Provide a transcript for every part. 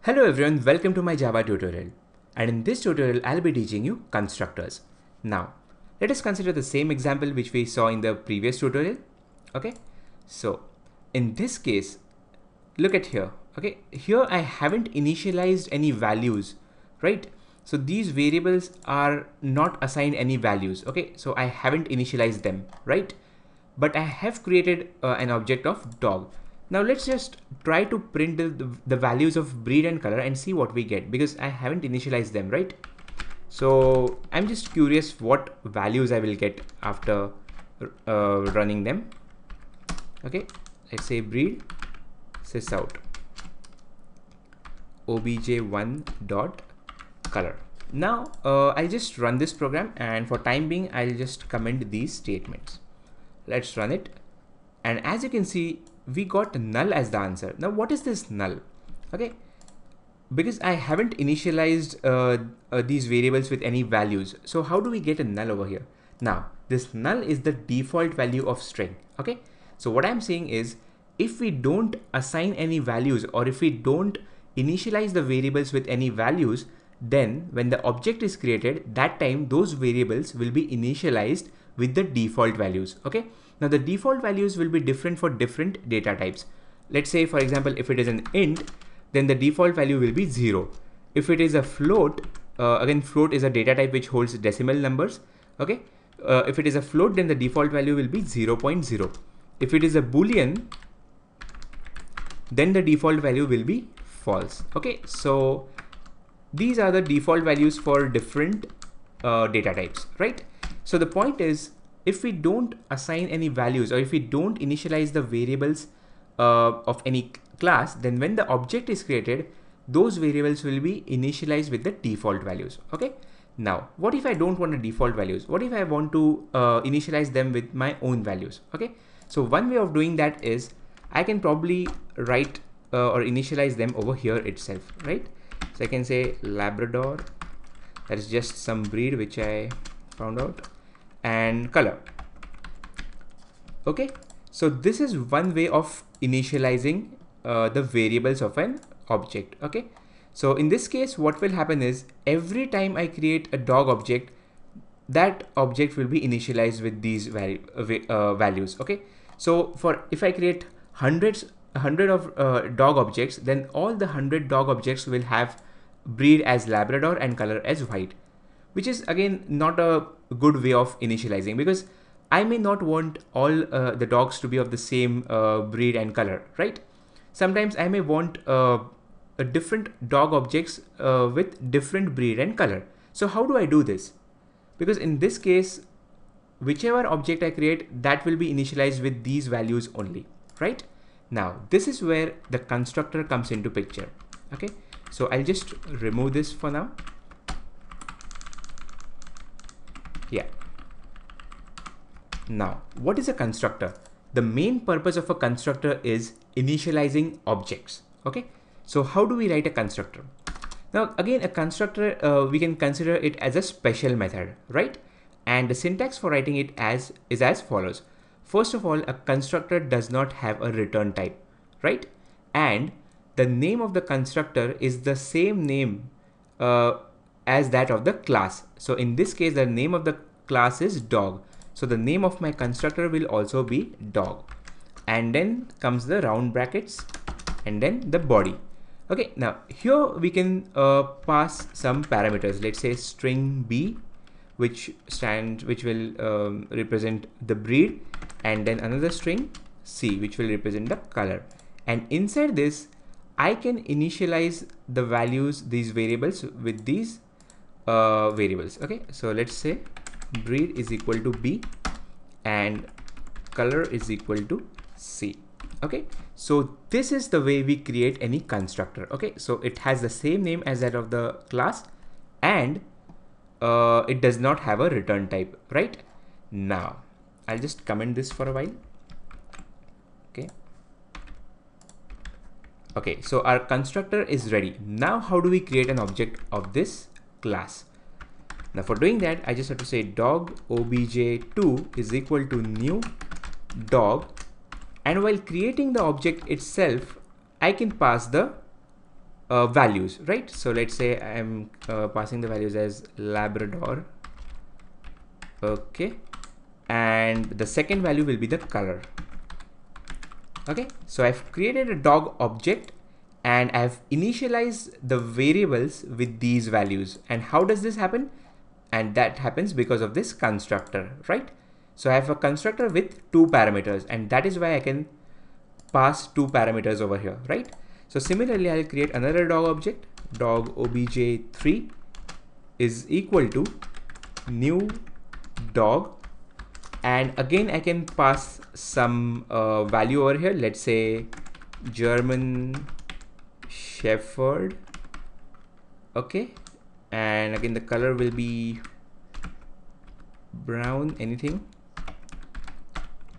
Hello everyone, welcome to my Java tutorial. And in this tutorial, I'll be teaching you constructors. Now, let us consider the same example which we saw in the previous tutorial. Okay, so in this case, look at here. Okay, here I haven't initialized any values, right? So these variables are not assigned any values. Okay, so I haven't initialized them, right? But I have created an object of dog. Now let's just try to print the values of breed and color and see what we get, because I haven't initialized them, right? So I'm just curious what values I will get after running them. Okay, let's say breed sysout obj1 dot color. Now I'll just run this program, and for time being I'll just comment these statements. Let's run it, and as you can see, we got null as the answer. Now what is this null? Okay, because I haven't initialized these variables with any values, so how do we get a null over here? Now this null is the default value of string. Okay, so what I'm saying is, if we don't assign any values, or if we don't initialize the variables with any values, then when the object is created, that time those variables will be initialized with the default values. Okay, now the default values will be different for different data types. Let's say, for example, if it is an int, then the default value will be 0. If it is a float, again float is a data type which holds decimal numbers. Okay, if it is a float, then the default value will be 0.0. If it is a boolean, then the default value will be false. Okay, so these are the default values for different data types, right? So the point is, if we don't assign any values, or if we don't initialize the variables of any class, then when the object is created, those variables will be initialized with the default values. Okay, now what if I don't want the default values? What if I want to initialize them with my own values? Okay, so one way of doing that is, I can probably write or initialize them over here itself, right? So I can say Labrador, that is just some breed which I found out, and color. Okay, so this is one way of initializing the variables of an object. Okay, so in this case, what will happen is, every time I create a dog object, that object will be initialized with these values. Okay, so for if I create 100 of dog objects, then all the 100 dog objects will have breed as Labrador and color as white, which is again not a good way of initializing, because I may not want all the dogs to be of the same breed and color, right? Sometimes I may want a different dog objects with different breed and color. So how do I do this? Because in this case, whichever object I create, that will be initialized with these values only, right? Now this is where the constructor comes into picture. Okay, so I'll just remove this for now. Yeah. Now, what is a constructor? The main purpose of a constructor is initializing objects. Okay, so how do we write a constructor? Now again, a constructor, we can consider it as a special method, right? And the syntax for writing it is as follows. First of all, a constructor does not have a return type, right? And the name of the constructor is the same name as that of the class. So in this case, the name of the class is dog. So the name of my constructor will also be dog. And then comes the round brackets and then the body. Okay, now here we can pass some parameters. Let's say string B, which will represent the breed, and then another string C, which will represent the color. And inside this, I can initialize the values, these variables, with these variables. Okay, so let's say breed is equal to B and color is equal to C. Okay, so this is the way we create any constructor. Okay, so it has the same name as that of the class, and it does not have a return type. Right, now I'll just comment this for a while. Okay, okay, so our constructor is ready. Now how do we create an object of this class? Now for doing that, I just have to say dog obj2 is equal to new dog, and while creating the object itself, I can pass the values, right? So let's say I'm passing the values as Labrador. Okay, and the second value will be the color. Okay, so I've created a dog object and I've initialized the variables with these values. And how does this happen? And that happens because of this constructor, right? So I have a constructor with 2 parameters, and that is why I can pass 2 parameters over here, right? So similarly, I'll create another dog object, dog obj3 is equal to new dog, and again I can pass some value over here. Let's say German Shepherd. Okay, and again the color will be brown, anything.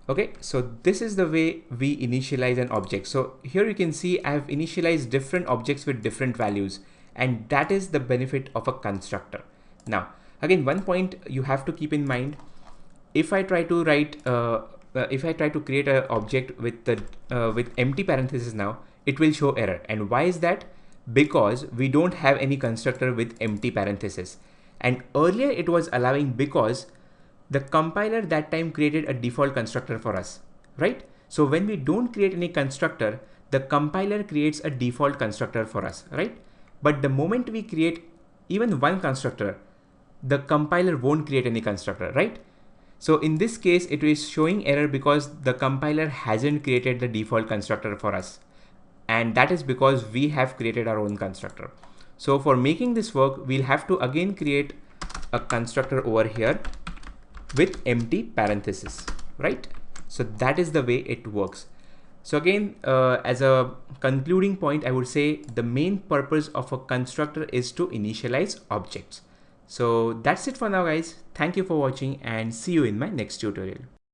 Okay, so this is the way we initialize an object. So here you can see I have initialized different objects with different values, and that is the benefit of a constructor. Now again, one point you have to keep in mind: if I try to write if I try to create an object with the with empty parentheses, now it will show error. And why is that? Because we don't have any constructor with empty parentheses, and earlier it was allowing because the compiler that time created a default constructor for us, right? So when we don't create any constructor, the compiler creates a default constructor for us, right? But the moment we create even one constructor, the compiler won't create any constructor, right? So in this case, it is showing error because the compiler hasn't created the default constructor for us. And that is because we have created our own constructor. So for making this work, we'll have to again create a constructor over here with empty parentheses, right? So that is the way it works. So again, as a concluding point, I would say the main purpose of a constructor is to initialize objects. So that's it for now, guys. Thank you for watching and see you in my next tutorial.